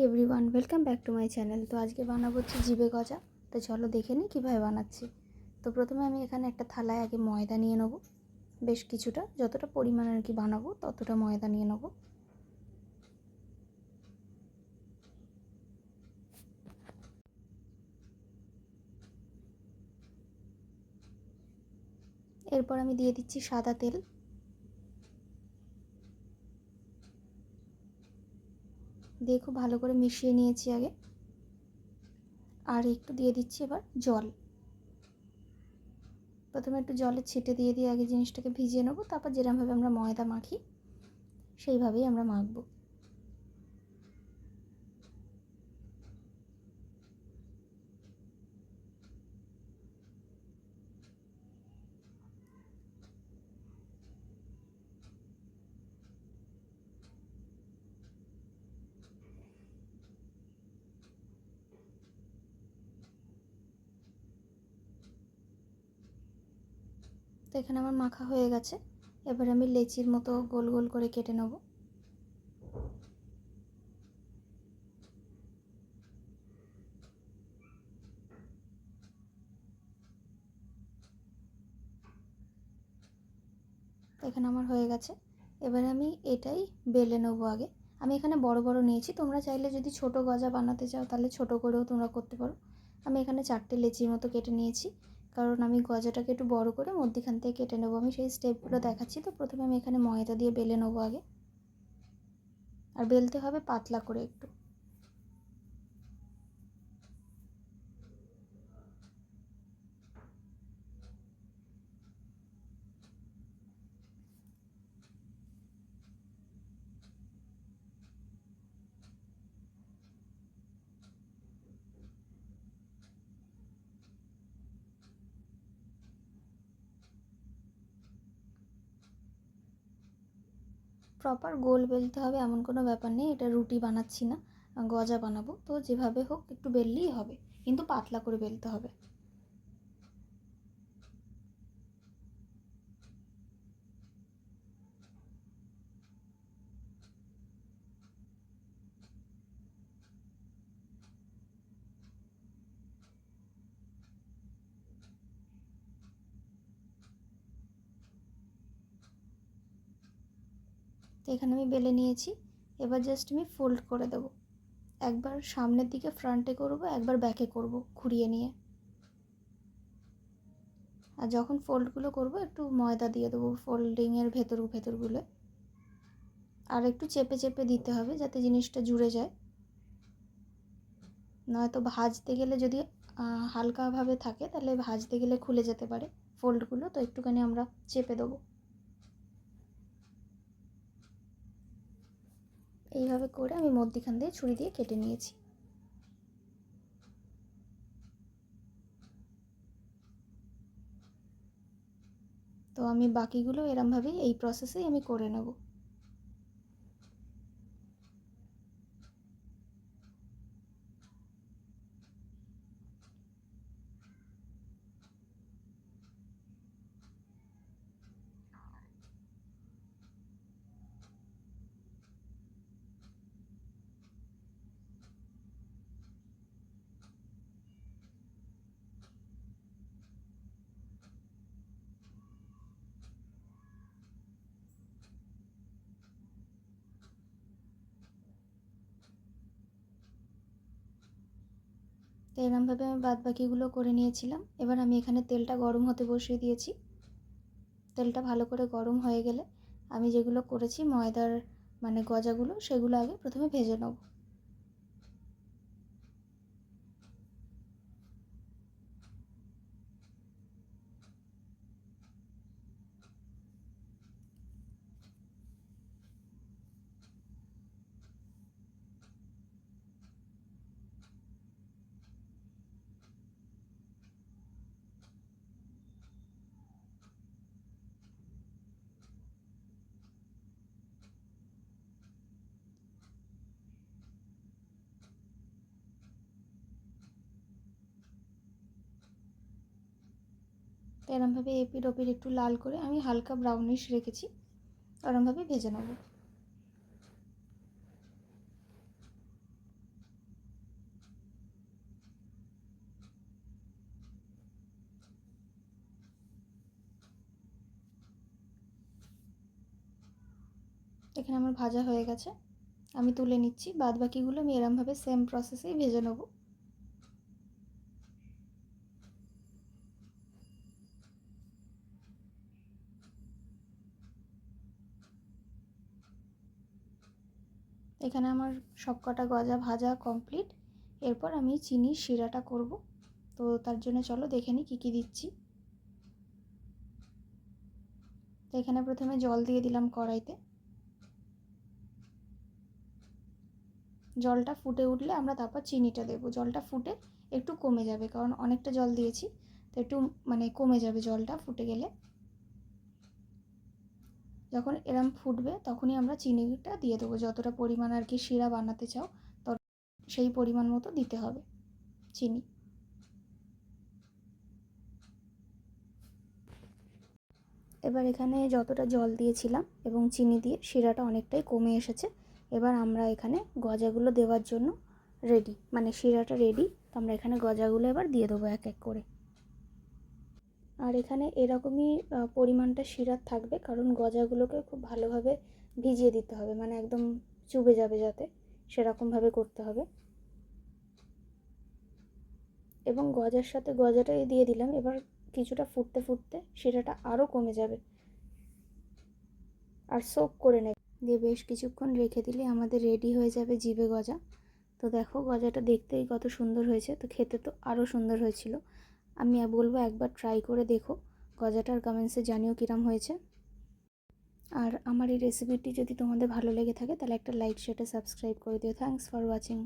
Everyone, welcome back to my channel. তো আজকে বানাবো হচ্ছে জিবে গজা। তো চলো দেখে নিই কীভাবে বানাচ্ছি। তো প্রথমে আমি এখানে একটা থালায় আগে ময়দা নিয়ে নেবো, বেশ কিছুটা, যতটা পরিমাণ আর কি বানাবো ততটা ময়দা নিয়ে নেবো। এরপর আমি দিয়ে দিচ্ছি সাদা তেল, দিয়ে খুব ভালো করে মিশিয়ে নিয়েছি আগে। আর একটু দিয়ে দিচ্ছি এবার জল। প্রথমে একটু জলের ছিটে দিয়ে দিয়ে আগে জিনিসটাকে ভিজিয়ে নেবো, তারপর যেরকমভাবে আমরা ময়দা মাখি সেইভাবেই আমরা মাখবো। তো এখানে আমার মাখা হয়ে গেছে। এবার আমি লেচির মতো গোল গোল করে কেটে নেব। এখানে আমার হয়ে গেছে। এবার আমি এটাই বেলে নেবো আগে। আমি এখানে বড় বড় নিয়েছি, তোমরা চাইলে যদি ছোট গজা বানাতে চাও তাহলে ছোট করেও তোমরা করতে পারো। আমি এখানে 4টে লেচির মতো কেটে নিয়েছি, কারণ আমি গজাটাকে একটু বড় করে মধ্যখান থেকে কেটে নেবো। আমি সেই স্টেপগুলো দেখাচ্ছি। তো প্রথমে আমি এখানে ময়দা দিয়ে বেলে নেবো আগে, আর বেলতে হবে পাতলা করে একটু। প্রপার গোল বেলতে হবে এমন কোনো ব্যাপার নেই, এটা রুটি বানাচ্ছি না, গজা বানাবো। তো যেভাবে হোক একটু বেললেই হবে, কিন্তু পাতলা করে বেলতে হবে। তো এখানে আমি বেলে নিয়েছি। এবার জাস্ট আমি ফোল্ড করে দেবো। একবার সামনের দিকে ফ্রন্টে করব, একবার ব্যাকে করব ঘুরিয়ে নিয়ে। আর যখন ফোল্ডগুলো করব একটু ময়দা দিয়ে দেবো ফোল্ডিংয়ের ভেতরগুলো। আর একটু চেপে চেপে দিতে হবে যাতে জিনিসটা জুড়ে যায়, নয়তো ভাজতে গেলে যদি হালকাভাবে থাকে তাহলে ভাজতে গেলে খুলে যেতে পারে ফোল্ডগুলো। তো একটুখানি আমরা চেপে দেবো। এইভাবে করে আমি মধ্যখান দিয়ে ছুরি দিয়ে কেটে নিয়েছি। তো আমি বাকিগুলো এরমভাবেই এই প্রসেসেই আমি করে নেব। তো এরমভাবে আমি বাদবাকিগুলো করে নিয়েছিলাম। এবার আমি এখানে তেলটা গরম হতে বসিয়ে দিয়েছি। তেলটা ভালো করে গরম হয়ে গেলে আমি যেগুলো করেছি ময়দার গজাগুলো, সেগুলো আগে প্রথমে ভেজে নেব। তো এরমভাবে এপিট ওপিট একটু লাল করে আমি হালকা ব্রাউনিশ রেখেছি, এরমভাবে ভেজে নেব। এখানে আমার ভাজা হয়ে গেছে, আমি তুলে নিচ্ছি। বাদ বাকিগুলো আমি এরমভাবে সেম প্রসেসেই ভেজে নেব। এখানে আমার সবকটা গজা ভাজা কমপ্লিট। এরপর আমি চিনির শিরাটা করব, তো তার জন্য চলো দেখে নিই কী কী দিচ্ছি। তো এখানে প্রথমে জল দিয়ে দিলাম কড়াইতে। জলটা ফুটে উঠলে আমরা তারপর চিনিটা দেবো। জলটা ফুটে একটু কমে যাবে, কারণ অনেকটা জল দিয়েছি, তো একটু মানে কমে যাবে জলটা ফুটে গেলে। যখন এরম ফুটবে তখনই আমরা চিনিটা দিয়ে দেবো। যতটা পরিমাণ আর কি শিরা বানাতে চাও তত সেই পরিমাণ মতো দিতে হবে চিনি। এবার এখানে যতটা জল দিয়েছিলাম এবং চিনি দিয়ে শিরাটা অনেকটাই কমে এসেছে। এবার আমরা এখানে গজাগুলো দেওয়ার জন্য রেডি, মানে শিরাটা রেডি। তো আমরা এখানে গজাগুলো এবার দিয়ে দেবো এক এক করে। আর এখানে এরকমই পরিমাণটা শিরার থাকবে, কারণ গজাগুলোকে খুব ভালোভাবে ভিজিয়ে দিতে হবে, মানে একদম চুবে যাবে যাতে, সেরকমভাবে করতে হবে। এবং গজার সাথে গজাটাই দিয়ে দিলাম। এবার কিছুটা ফুটতে ফুটতে শিরাটা আরও কমে যাবে আর সোক করে নেবে, দিয়ে বেশ কিছুক্ষণ রেখে দিলে আমাদের রেডি হয়ে যাবে জিভে গজা। তো দেখো গজাটা দেখতেই কত সুন্দর হয়েছে, তো খেতে তো আরও সুন্দর হয়েছিল। আমি বলবো একবার ট্রাই করে দেখো গজাটার, কমেন্টসে জানিও কিরম হয়েছে। আর আমার এই রেসিপিটি যদি তোমাদের ভালো লেগে থাকে তাহলে একটা লাইক, শেয়ার, সাবস্ক্রাইব করে দিও। Thanks for watching.